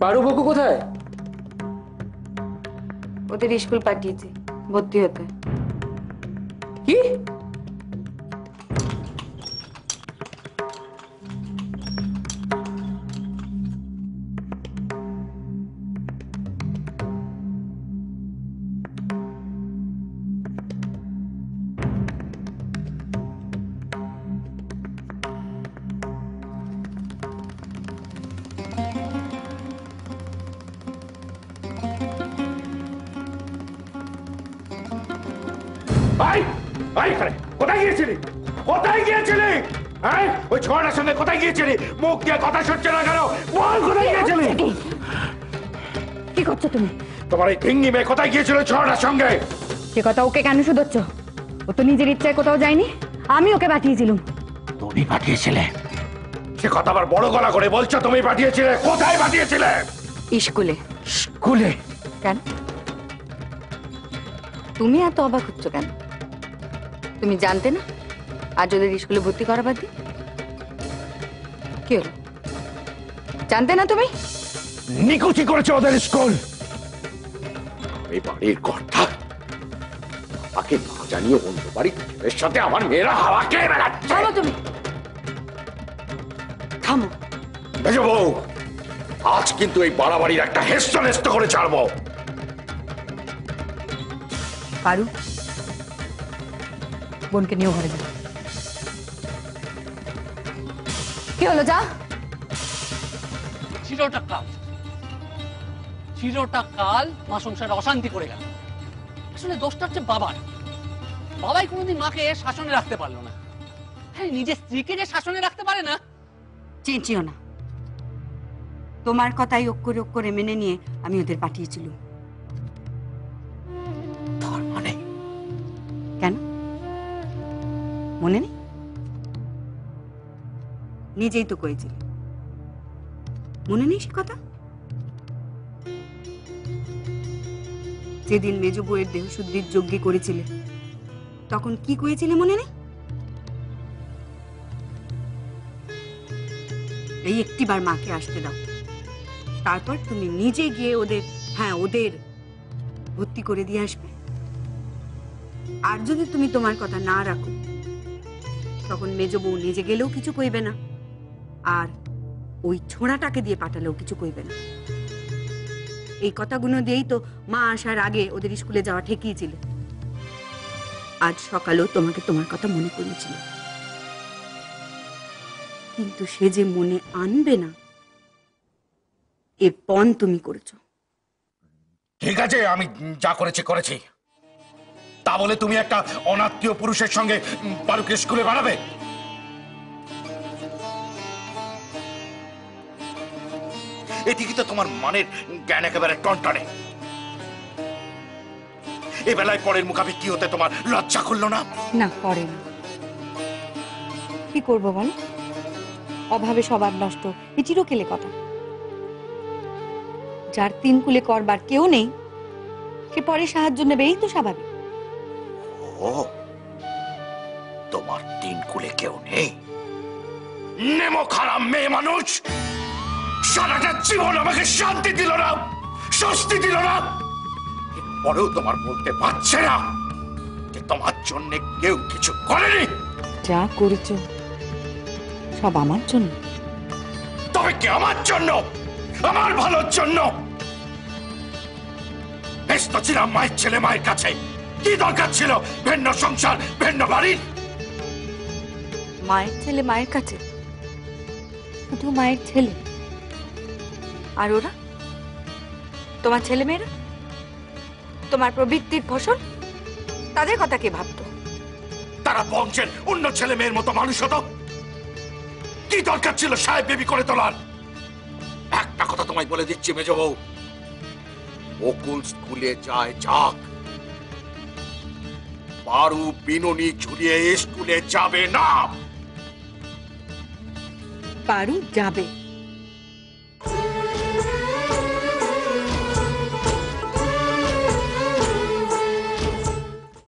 পারু বকু কোথায়? ওদের স্কুল পাঠিয়েছি ভর্তি হতে। কি? কোথায় গিয়েছিলি? কোথায় গিয়েছিলি? ওই ছোড়ার সঙ্গে কোথায় গিয়েছিলি? মুখ দিয়ে কথা শুনছে না কেন? বল কোথায় গিয়েছিলি? কি করছো তুমি? তোমার এই ঢিঙ্গি মেয়ে কোথায় গিয়েছিল ছোড়ার সঙ্গে? সে কথা ওকে কেন শুধোচ্ছ? ও তো নিজের ইচ্ছায় কোথাও যায়নি, আমি ওকে পাঠিয়েছিলাম। তুমি পাঠিয়েছিলে? সে কথা আবার বড় গলা করে বলছো তুমি পাঠিয়েছিলে? কোথায় পাঠিয়েছিলে? স্কুলে। স্কুলে? কেন তুমি এত অবাক হচ্ছ কেন? তুমি জানতে না আজ ওদের স্কুলে ভর্তি করাবার দিন? কি হলো, জানতে না তুমি? নিকুচি করেছে ওদের স্কুল। এই বাড়ির কর্তা আমাকে না জানিয়ে অন্য বাড়ির ছেলের সাথে আমার মেয়েরা হাওয়া খেয়ে বেড়াচ্ছে। থামো তুমি, থামো। দেখো বউ, আজ কিন্তু এই বাড়াবাড়ির একটা হেস্ত নেস্ত করে ছাড়বো। পারু, বোনকে নিয়ে ঘরে যাও। কি হলো, যা। চিরটা কাল মা সংসারে অশান্তি করে গেল। আসলে দোষটা হচ্ছে বাবার। বাবাই কোনোদিন মাকে শাসনে রাখতে পারলো না। হ্যাঁ, নিজের স্ত্রীকে যে শাসনে রাখতে পারে না। চেঁচিও না। তোমার কথাই অক্ষরে অক্ষরে মেনে নিয়ে আমি ওদের পাঠিয়েছিলাম। তার মানে? কেন মনে নেই? নিজেই তো কয়েছিল, মনে নেই সে কথা? যেদিন মেজ বউয়ের দেহ শুদ্ধির যজ্ঞ করেছিলে তখন কি কয়েছিলে মনে নেই? এই একটিবার মাকে আসতে দাও, তারপর তুমি নিজে গিয়ে ওদের ভর্তি করে দিয়ে আসবে। আর যদি তুমি তোমার কথা না রাখো তখন মেজ বউ নিজে গেলেও কিছু কইবে না, আর ওই ছোঁড়াটাকে দিয়ে পাঠালেও কিছু কইবে না। এই কথাগুলো দিয়েই তো মা আসার আগে ওদের স্কুলে যাওয়া ঠেকিয়েছিল। আজ সকালেও তোমাকে তোমার কথা মনে করেছিল, কিন্তু সে যে মনে আনবে না এ পণ তুমি করেছো। ঠিক আছে, আমি যা করেছি করেছি। তা বলে তুমি একটা অনাত্মীয় পুরুষের সঙ্গে পারুকে স্কুলে বাড়াবে? এদিকে তো তোমার মানের জ্ঞান একেবারে টনটনে। এ বেলায় পরের মুখাপেক্ষি হতে তোমার লজ্জা করলো না? না, করে না। কি করবো বল, অভাবে সবার নষ্ট, এ চিরকেলে কথা। যার তিন কুলে করবার কেউ নেই সে পরে সাহায্য নেবে, এই তো স্বাভাবিক। ও, তোমার তিন কুলে কেউ নেই? নেমো খারাপ মেয়ে মানুষ, সারাটা জীবন আমাকে শান্তি দিল না, স্বস্তি দিল না। পরেও তোমার বলতে পারছে না যে তোমার জন্য কেউ কিছু করেনি। যা করেছ সব আমার জন্য। তবে কি আমার জন্য? আমার ভালোর জন্য? ব্যস্ত ছিলাম মায়ের ছেলে মায়ের কাছে। কি দরকার ছিল ভিন্ন সংসার, ভিন্ন বাড়ির? মায়ের ছেলে মায়ের কাছে, শুধু মায়ের ছেলে। আর ওরা তোমার ছেলে মেয়েরা, তোমার প্রবৃত্তির ফসল, তাদের কথা কে ভাবতো? তারা বংশের অন্য ছেলে মেয়ের মতো মানুষ হতো। কি দরকার ছিল সাহেব বেবি করে তোলার? একটা কথা তোমায় বলে দিচ্ছি মেজ বউ, বকুল স্কুলে যায় যাক, পারু বিনুনি ঝুলিয়ে স্কুলে যাবে না। পারু যাবে।